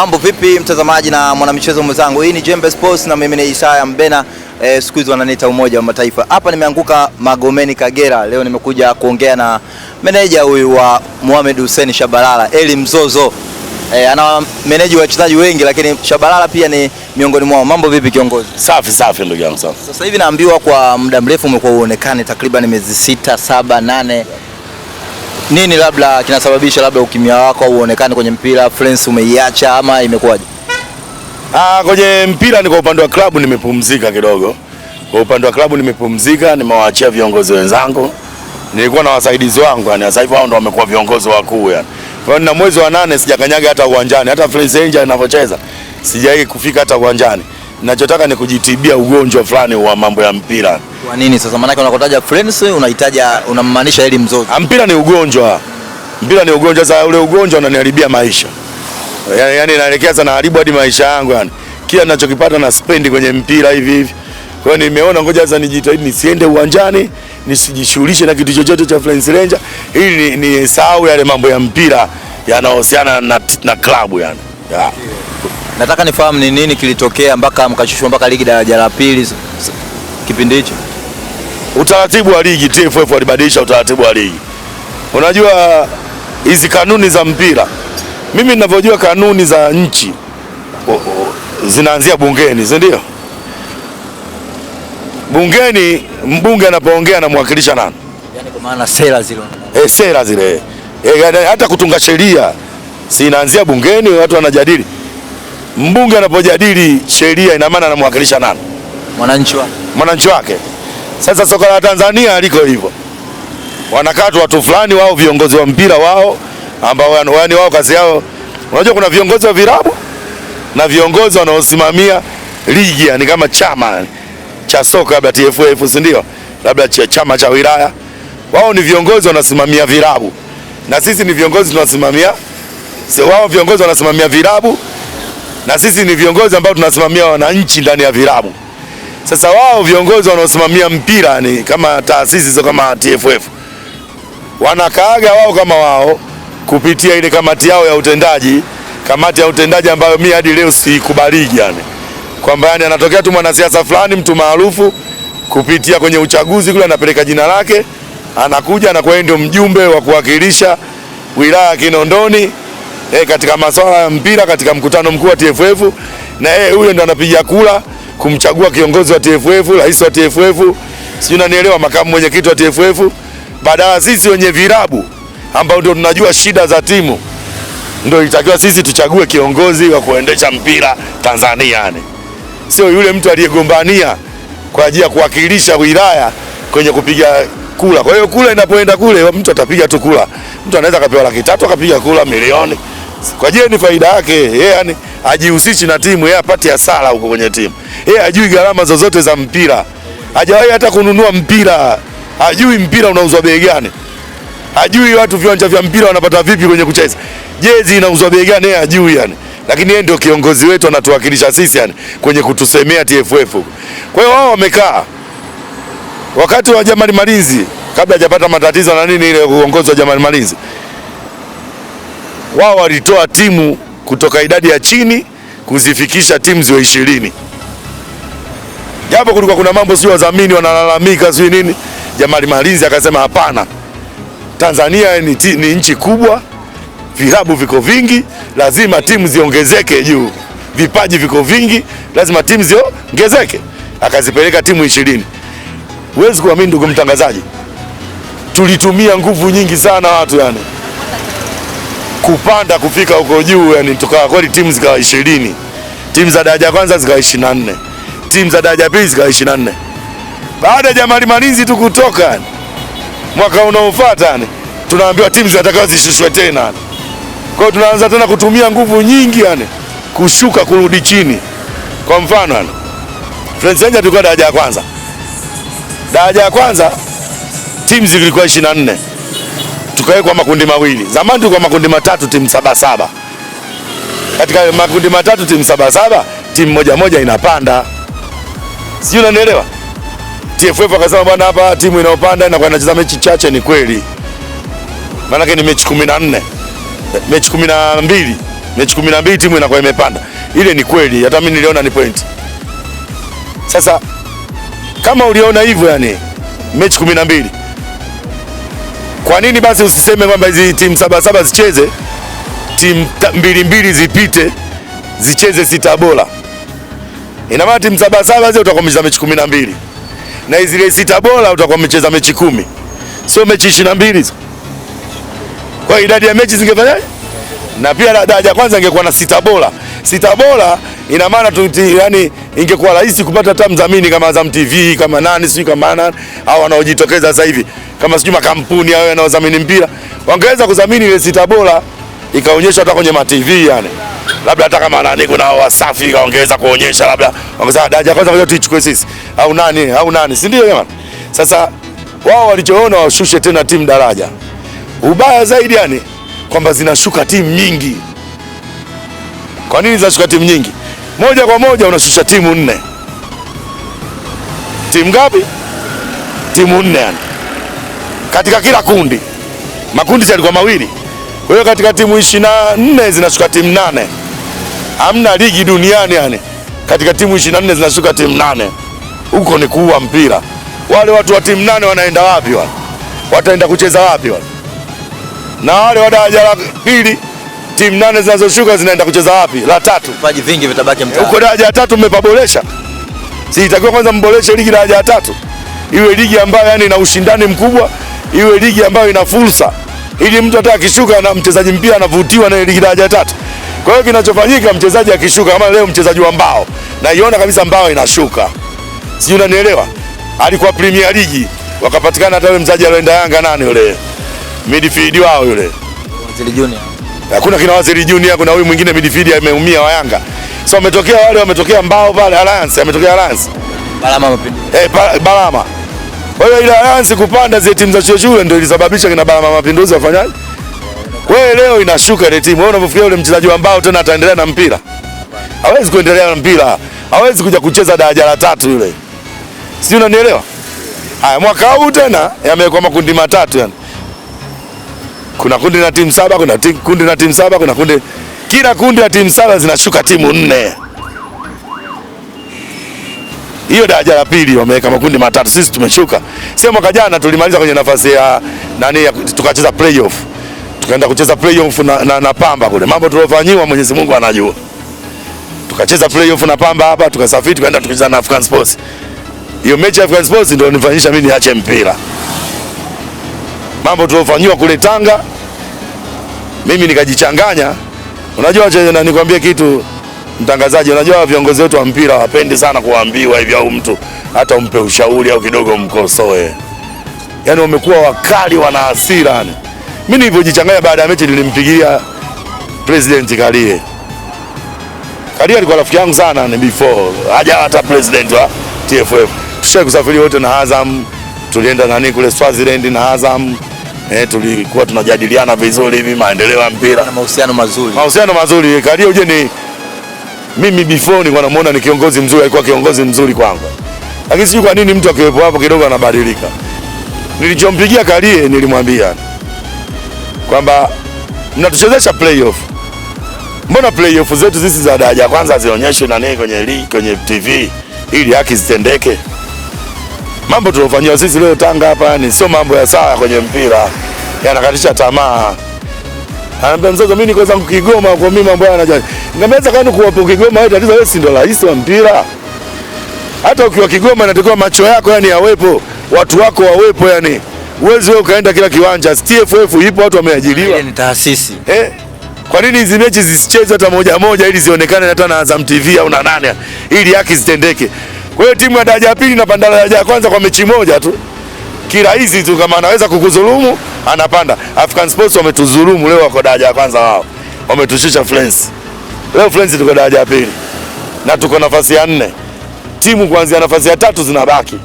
Mambo vipi mtazamaji na mwanamichezo mwenzangu, hii ni Jembe Sports na mimi ni Isaya Mbena. Siku hizi wananiita Umoja wa Mataifa. Hapa nimeanguka Magomeni Kagera. Leo nimekuja kuongea na meneja huyu wa Mohamed Hussein Shabalala, Eli Mzozo. Ana meneja wa wachezaji wengi lakini Shabalala pia ni miongoni mwao. Mambo vipi kiongozi? Safi ndugu yangu safi. Sasa hivi naambiwa kwa muda mrefu umekuwa uonekane takriban miezi 6, 7, 8. Nini labda kinasababisha labda ukimya wako au uonekane kwenye mpira? Friends umeiacha ama imekuwaje? Kwenye mpira ni kwa upande wa klabu nimepumzika kidogo. Kwa upande wa klabu nimepumzika, nimewaachia viongozi wenzangu. Nilikuwa na wasaidizi wangu yani, sasa hivi wao ndio wamekuwa viongozi wakuu yani. Kwa hiyo na mwezi wa 8 sijakanyaga hata uwanjani, hata Friends Angel inavyocheza sijawahi kufika hata uwanjani. Ninachotaka ni kujitibia ugonjwa fulani wa mambo ya mpira. Kwa nini sasa? Maana yake unakotaja Friends unamaanisha Eli Mzozo. Mpira ni ugonjwa. Mpira ni ugonjwa, sasa ule ugonjwa unaniharibia maisha. Yaani inaelekea sana haribu hadi maisha yangu yani. Kila ninachokipata na spend kwenye mpira hivi. Kwa hiyo nimeona ngoja sasa nijitahidi nisiende uwanjani, nisijishughulishe na kitu chochote cha Friends Ranger ili ni sahau yale mambo ya mpira yanayohusiana na klabu yani. Yeah. Nataka nifahamu ni nini kilitokea mpaka mkashushwa mpaka ligi daraja la pili kipindi hicho. Utaratibu wa ligi, TFF walibadilisha utaratibu wa ligi. Unajua hizi kanuni za mpira, mimi ninavyojua kanuni za nchi zinaanzia bungeni, si ndio? Bungeni mbunge anapoongea anamwakilisha nani? Yaani kwa maana sera zile. Sera zile. Hata kutunga sheria si inaanzia bungeni, watu wanajadili. Mbunge anapojadili sheria ina maana anamwakilisha nani? Mwananchi wake. Sasa soka la Tanzania liko hivyo. Wanakaa watu fulani wao viongozi wa mpira wao ambao yani wao kazi yao. Unajua kuna viongozi wa vilabu na viongozi wanaosimamia ligi yani kama chama cha soka labda TFF, si ndio? Labda chama cha wilaya. Wao ni viongozi wanasimamia vilabu. Na sisi ni viongozi tunasimamia. Wao viongozi wanasimamia vilabu na sisi ni viongozi ambao tunasimamia wananchi ndani ya vilabu. Sasa wao viongozi wanaosimamia mpira ni kama taasisi zo kama TFF. Wanakaaga wao kama wao kupitia ile kamati yao ya utendaji, kamati ya utendaji ambayo mimi hadi leo sikubaliki yani. Kwamba yani anatokea tu mwanasiasa fulani mtu maarufu kupitia kwenye uchaguzi kule anapeleka jina lake, anakuja anakuwa ndio mjumbe wa kuwakilisha wilaya Kinondoni katika masuala ya mpira katika mkutano mkuu wa TFF, na huyo ndo anapiga kura kumchagua kiongozi wa TFF, rais wa TFF, sio unanielewa, makamu mwenyekiti wa TFF. Badala sisi wenye vilabu ambao ndio tunajua shida za timu ndio itakiwa sisi tuchague kiongozi wa kuendesha mpira Tanzania yani. Sio yule mtu aliyegombania kwa ajili ya kuwakilisha wilaya kwenye kupiga kura. Kwa hiyo kura inapoenda kule mtu atapiga tu kura. Mtu anaweza kapewa 300 akapiga kura milioni. Kwa ajili ni faida yake. Yeye yani hajihusishi na timu, yeye apate hasara huko kwenye timu. Yeye hajui gharama zozote za mpira. Hajawahi hata kununua mpira. Hajui mpira unauzwa bei gani. Hajui watu viwanja vya mpira wanapata vipi kwenye kucheza. Jezi inauzwa bei gani yeye hajui yani. Lakini yeye ndio kiongozi wetu anatuwakilisha sisi yani kwenye kutusemea TFF. Kwa hiyo wao wamekaa wakati wa Jamali Malinzi kabla hajapata matatizo na nini ile uongozi wa Jamali Malinzi. Wao walitoa timu kutoka idadi ya chini kuzifikisha timu ziwe 20. Japo kulikuwa kuna mambo sio wadhamini wanalalamika sio nini. Jamali Malinzi akasema hapana. Tanzania ni nchi kubwa. Vilabu viko vingi, lazima timu ziongezeke juu. Vipaji viko vingi, lazima timu ziongezeke. Akazipeleka timu 20. Huwezi kuamini ndugu mtangazaji. Tulitumia nguvu nyingi sana watu yani. Kupanda kufika huko juu yani tukawa kweli timu zikawa 20. Timu za daraja kwanza zikawa 24. Timu za daraja pili zikawa 24. Baada ya Jamali Malinzi tu kutoka yani, mwaka unaofuata yani tunaambiwa timu zinataka zishushwe tena. Kwa hiyo tunaanza tena kutumia nguvu nyingi yani kushuka kurudi chini. Kwa mfano yani Friends Ranger tulikuwa daraja ya kwanza. Daraja ya kwanza timu zilikuwa 24. Tukawekwa makundi mawili. Zamani tulikuwa makundi matatu timu 7-7. Katika makundi matatu timu 7-7, timu moja inapanda. Sio unanielewa? TFF akasema bwana hapa timu inayopanda inakuwa inacheza mechi chache. Ni kweli. Maana ni mechi 14. Mechi 12 mechi 12 timu inakuwa imepanda. Ile ni kweli, hata mimi niliona ni point. Sasa kama uliona hivyo yani mechi 12, kwa nini basi usiseme kwamba hizi timu 7 zicheze, timu 2 zipite zicheze 6 bora? Ina maana timu 7 hizo utakuwa umecheza mechi 12 na hizi 6 bora utakuwa umecheza mechi 10, sio mechi 22 hizo. Kwa idadi ya mechi zingefanyaje? Na pia daraja kwanza ingekuwa na 6 bora. 6 bora ina maana yani ingekuwa rahisi kupata hata mdhamini kama Azam TV, kama nani sio, kama nani au wanaojitokeza sasa hivi kama sijui makampuni hao yanayodhamini mpira, wangeweza kudhamini ile 6 bora ikaonyesha hata kwenye ma TV yani. Labda hata kama nani kuna Wasafi kaongeza kuonyesha, labda wangesema daraja kwanza ngoja tuichukue sisi au nani, si ndio jamani? Sasa wao walichoona washushe tena timu daraja. Ubaya zaidi yani kwamba zinashuka timu nyingi. Kwa nini zinashuka timu nyingi? Moja kwa moja unashusha timu 4. Timu ngapi? Timu 4 yani. Katika kila kundi. Makundi yalikuwa mawili. Kwa hiyo katika timu 24 zinashuka timu 8. Hamna ligi duniani yani. Katika timu 24 zinashuka timu 8. Huko ni kuua mpira. Wale watu wa timu 8 wanaenda wapi wale? Wataenda kucheza wapi wale? Na wale wa daraja la pili timu 8 zinazoshuka zinaenda kucheza wapi? La 3. Vipaji vingi vitabaki mtaani. Huko daraja la 3 mmepaboresha. Si itakiwa kwanza mboreshe ligi daraja la 3. Iwe ligi ambayo yani ina ushindani mkubwa, iwe ligi ambayo ina fursa. Ili mtu hata akishuka na mchezaji mpira anavutiwa na ligi daraja la 3. Kwa hiyo kinachofanyika mchezaji akishuka kama leo mchezaji wa Mbao, na iona kabisa Mbao inashuka. Sijui unanielewa? Alikuwa Premier League, wakapatikana hata yule mchezaji alienda Yanga nani yule? Midfield wao yule. Waziri Junior. Hakuna kina Waziri Junior, kuna huyu mwingine midfield ameumia wa Yanga. So wametokea wale wametokea Mbao pale Alliance, ametokea Alliance. Balama Mapinduzi. Balama. Kwa hiyo ile Alliance kupanda zile timu za shule ndio ilisababisha kina Balama Mapinduzi wafanyaje? Wewe leo inashuka ile timu. Wewe unafikiria yule mchezaji wa Mbao tena ataendelea na mpira? Hawezi kuendelea na mpira. Hawezi kuja kucheza daraja la 3 yule. Si unanielewa? Haya, mwaka huu tena yamekuwa makundi matatu yani. Kuna kundi la timu 7, kuna kundi la timu 7, kuna kundi, kila kundi la timu 7 zinashuka timu 4. Hiyo daraja la pili wameweka makundi matatu, sisi tumeshuka. Sio mwaka jana tulimaliza kwenye nafasi ya nani, tukacheza playoff. Tukaenda kucheza playoff na Pamba kule. Mambo tuliyofanywa Mwenyezi Mungu anajua. Tukacheza playoff na Pamba hapa, tukasafiri tukaenda tukacheza na African Sports. Hiyo mechi ya African Sports ndio nifanyisha mimi niache mpira. Mambo tuliyofanywa kule Tanga, mimi nikajichanganya. Unajua na nikwambie kitu mtangazaji, unajua viongozi wetu wa mpira wapendi sana kuambiwa hivi au mtu hata umpe ushauri au kidogo mkosoe. Yaani wamekuwa wakali, wana hasira yani. Mimi nilipojichanganya baada ya mechi nilimpigia President Kalie. Kalie alikuwa rafiki yangu sana ni before haja hata president wa TFF. Tushaye kusafiri wote na Azam, tulienda nani kule Swaziland na Azam. Tulikuwa tunajadiliana vizuri hivi maendeleo ya mpira na mahusiano mazuri. Mahusiano mazuri. Kalie uje ni mimi before nilikuwa namuona ni kiongozi mzuri, alikuwa kiongozi mzuri kwangu. Lakini sijui kwa nini mtu akiwepo hapo kidogo anabadilika. Nilichompigia Kalie nilimwambia kwamba mnatuchezesha playoff. Mbona playoff zetu sisi za daraja kwanza zionyeshwe nani kwenye TV ili haki zitendeke? Mambo tuliyofanyia sisi leo Tanga hapa ni sio mambo ya sawa kwenye mpira. Yanakatisha tamaa. Anambia mzazo mimi niko zangu Kigoma kwa mimi mambo yanajali. Ngameza kwani kuwapo Kigoma wewe tatizo wewe si ndio rais wa mpira? Hata ukiwa Kigoma inatakiwa macho yako yani yawepo, watu wako wawepo yani. Uwezi wewe ukaenda kila kiwanja. TFF ipo, watu wameajiriwa. Ile ni taasisi. Kwa nini hizi mechi zisichezwe hata moja ili zionekane hata na Azam TV au na nani ili haki zitendeke? Kwa hiyo timu ya daraja ya pili inapanda daraja ya kwanza kwa mechi moja tu. Kila hizi tu kama anaweza kukudhulumu anapanda. African Sports wametudhulumu leo wako daraja ya kwanza wao. Wametushusha Friends. Leo Friends tuko daraja ya pili. Na tuko nafasi ya 4. Timu kuanzia nafasi ya 3 zinabaki.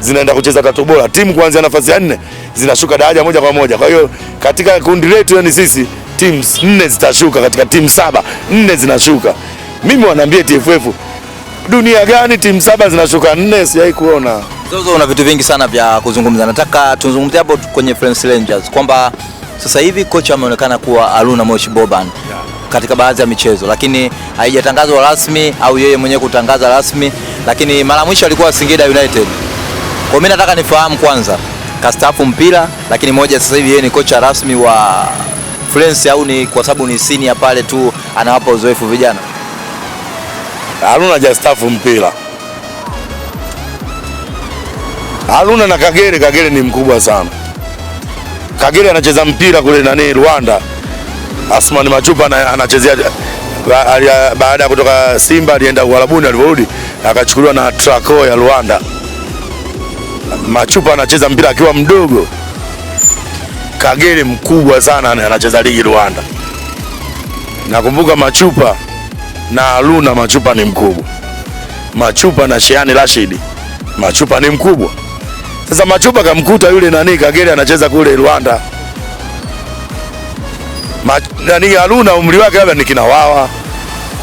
Zinaenda kucheza 3 bora. Timu kuanzia nafasi ya 4 zinashuka daraja moja kwa moja. Kwa hiyo katika kundi letu yani sisi timu 4 zitashuka, katika timu 7 4 zinashuka. Mimi wanaambia TFF dunia gani timu 7 zinashuka 4? Sijai kuona. Zozo una vitu vingi sana vya kuzungumza. Nataka tuzungumzie hapo kwenye Friends Rangers kwamba sasa hivi kocha ameonekana kuwa Haruna Moshi Boban. katika baadhi ya michezo, lakini haijatangazwa rasmi au yeye mwenyewe kutangaza rasmi, lakini mara mwisho alikuwa Singida United. Kwa mimi nataka nifahamu kwanza, kastaafu mpira, lakini moja sasa hivi yeye ni kocha rasmi wa Friends au ni kwa sababu ni senior pale tu anawapa uzoefu vijana? Haruna hajastaafu mpira. Haruna na Kagere ni mkubwa sana. Kagere anacheza mpira kule Rwanda. Asmani Machupa anachezea baada ya kutoka Simba alienda Uarabuni, aliporudi akachukuliwa na Traco ya Rwanda. Machupa anacheza mpira akiwa mdogo. Kagere mkubwa sana anacheza ligi Rwanda. Nakumbuka Machupa na Haruna, Machupa ni mkubwa. Machupa na Shehan Rashid, Machupa ni mkubwa. Sasa Machupa kamkuta yule Kagere anacheza kule Rwanda. Haruna umri wake labda ni kinawawa.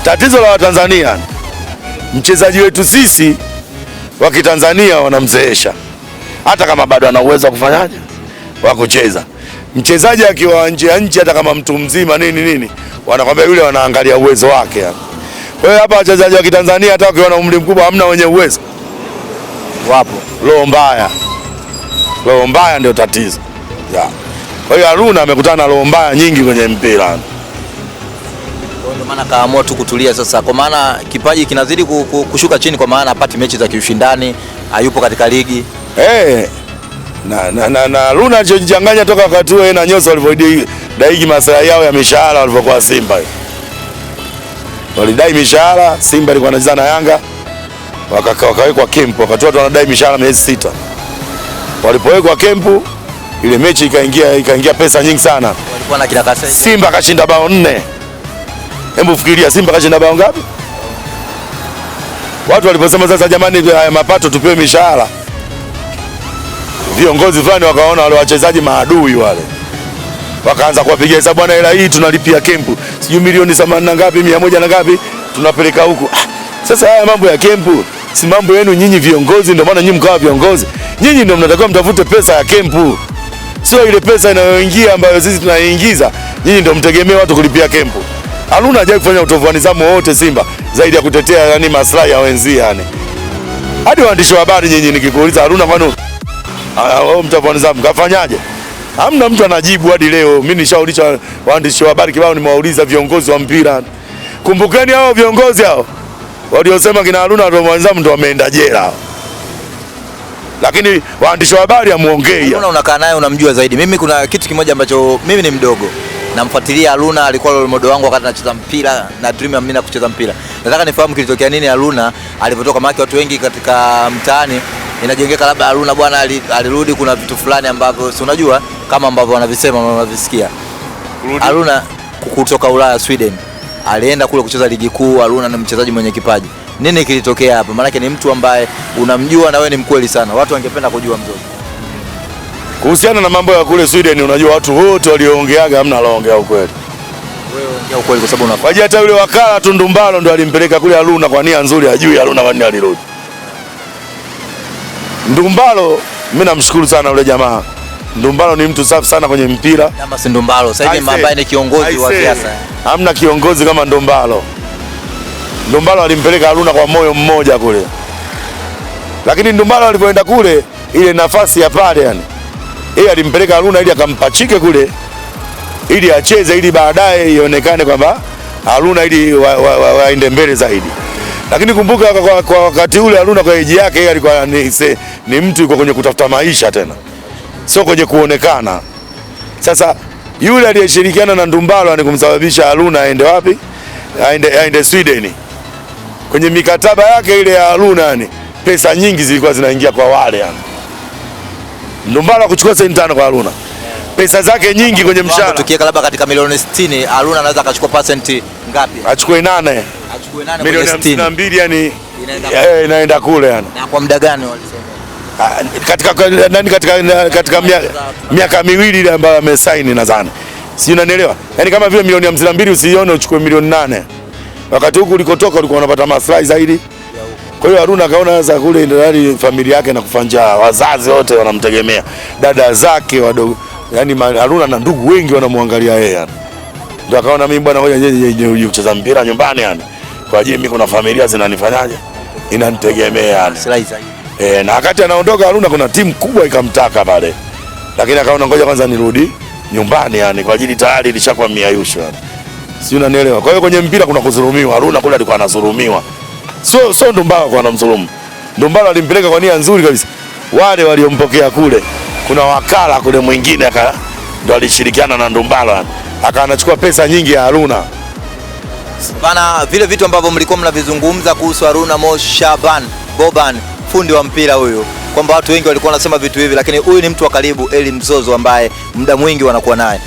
Tatizo la Watanzania, mchezaji wetu sisi wa Kitanzania wanamzeesha, hata kama bado ana uwezo wa kufanyaje wa kucheza. Mchezaji akiwa nje ya nchi, hata kama mtu mzima nini wanakwambia yule, wanaangalia uwezo wake. Kwa hiyo hapa wachezaji wa Kitanzania hata wakiwa na umri mkubwa hamna wenye uwezo. Wapo. Roho mbaya ndio tatizo. Kwa hiyo Haruna amekutana na roho mbaya nyingi kwenye mpira. Ndio maana kaamua tu kutulia sasa, kwa maana kipaji kinazidi kushuka chini, kwa maana hapati mechi za kiushindani, hayupo katika ligi. Na Haruna alichojanganya toka wakati huo na Nyoso walivyodai maslahi yao ya mishahara walivyokuwa Simba. Walidai mishahara, Simba ilikuwa inacheza na Yanga, wakawekwa kempu, wakati watu wanadai mishahara miezi 6. Walipowekwa kempu, ile mechi ikaingia pesa nyingi sana. Walikuwa na kila kasi. Simba kashinda bao 4. Hebu fikiria, Simba kashinda bao ngapi? Watu waliposema sasa, jamani, haya mapato tupewe mishahara, viongozi fulani wakaona wale wachezaji maadui wale, wakaanza kuwapigia hesabu, bwana, hela hii tunalipia kempu sijui milioni 80 na ngapi, 100 na ngapi, tunapeleka huku. Sasa haya mambo ya kempu si mambo yenu nyinyi viongozi, ndio maana nyinyi mkawa viongozi. Nyinyi ndio mnatakiwa mtafute pesa ya kempu, sio ile pesa inayoingia ambayo sisi tunaingiza. Nyinyi ndio mtegemea watu kulipia kempu. Haruna hajawahi kufanya utovu wa nidhamu wote Simba zaidi ya kutetea maslahi ya wenzie Hadi waandishi wa habari nyinyi nikikuuliza Haruna kwani mtovu wa nidhamu kafanyaje? Hamna mtu anajibu hadi leo. Mimi nishauliza waandishi wa habari kibao, nimewauliza viongozi wa mpira. Kumbukeni hao viongozi hao waliosema kina Haruna ndio mwanzamu ndio wameenda jela. Lakini waandishi wa habari hamuongei. Haruna unakaa naye, unamjua zaidi. Mimi kuna kitu kimoja ambacho mimi ni mdogo, namfuatilia Haruna, alikuwa role model wangu wakati anacheza mpira na dream mimi na kucheza mpira. Nataka nifahamu kilitokea nini Haruna alipotoka, maana watu wengi katika mtaani inajengeka labda Haruna bwana alirudi, kuna vitu fulani ambavyo si unajua kama ambavyo wanavisema na wanavisikia. Haruna kutoka Ulaya, Sweden, alienda kule kucheza ligi kuu. Haruna ni mchezaji mwenye kipaji. Nini kilitokea hapa? Maana ni mtu ambaye unamjua na wewe ni mkweli sana. Watu wangependa kujua mzozo. Kuhusiana na mambo ya kule Sweden, unajua watu wote walioongeaga hamna aloongea ukweli. Wewe ongea ukweli kwa sababu unafahamu. Hata yule wakala tu Ndumbalo ndo alimpeleka kule Haruna kwa nia nzuri, ajui Haruna kwa nini alirudi. Ndumbalo, mimi namshukuru sana yule jamaa. Ndumbalo ni mtu safi sana kwenye mpira. Kama si Ndumbalo, sasa hivi ambaye ni kiongozi wa siasa. Hamna kiongozi kama Ndumbalo. Ndumbalo alimpeleka Haruna kwa moyo mmoja kule. Lakini Ndumbalo alipoenda kule, ile nafasi ya pale yeye alimpeleka Haruna ili akampachike kule ili acheze, ili baadaye ionekane kwamba Haruna ili waende mbele zaidi. Lakini kumbuka kwa wakati ule Haruna kwa eji yake, yeye alikuwa ni mtu yuko kwenye kutafuta maisha tena, sio kwenye kuonekana. Sasa yule aliyeshirikiana na Ndumbalo kumsababisha Haruna aende wapi? Aende Sweden. Kwenye mikataba yake ile ya Haruna pesa nyingi zilikuwa zinaingia kwa wale Ndumbalo kuchukua senti 5 kwa Haruna. Pesa zake nyingi kwenye mshahara. Tukiweka labda katika milioni 60, Haruna anaweza akachukua percent ngapi? Achukue 8. Achukue 8 milioni 52 inaenda kule Na kwa muda gani walisema? Katika miaka miwili ile ambayo amesaini nadhani. Si unanielewa? Yaani kama vile milioni 52 usione uchukue milioni 8. Wakati huko ulikotoka ulikuwa unapata maslahi zaidi. Kwa hiyo Haruna akaona sasa kule ndio familia yake na kufanja, wazazi wote wanamtegemea, dada zake wadogo, yani Haruna na ndugu wengi wanamwangalia yeye Ndio akaona mimi bwana ngoja nije kucheza mpira nyumbani yani. Kwa ajili mimi kuna familia zinanifanyaje? Inanitegemea yani. Na wakati anaondoka Haruna kuna timu kubwa ikamtaka pale. Lakini akaona ngoja kwanza nirudi nyumbani yani kwa ajili tayari ilishakuwa miayusho yani. Si unanielewa? Kwa hiyo kwenye mpira kuna kudhulumiwa. Haruna kule alikuwa anadhulumiwa. Sio Ndumbaro kwa anamdhulumu. Ndumbaro alimpeleka kwa nia nzuri kabisa. Wale waliompokea kule kuna wakala kule mwingine ndo alishirikiana na Ndumbaro anachukua pesa nyingi ya Haruna. Bana, vile vitu ambavyo mlikuwa mnavizungumza kuhusu Haruna Shaban Boban, fundi wa mpira huyu, kwamba watu wengi walikuwa wanasema vitu hivi, lakini huyu ni mtu wa karibu Eli Mzozo ambaye muda mwingi wanakuwa naye.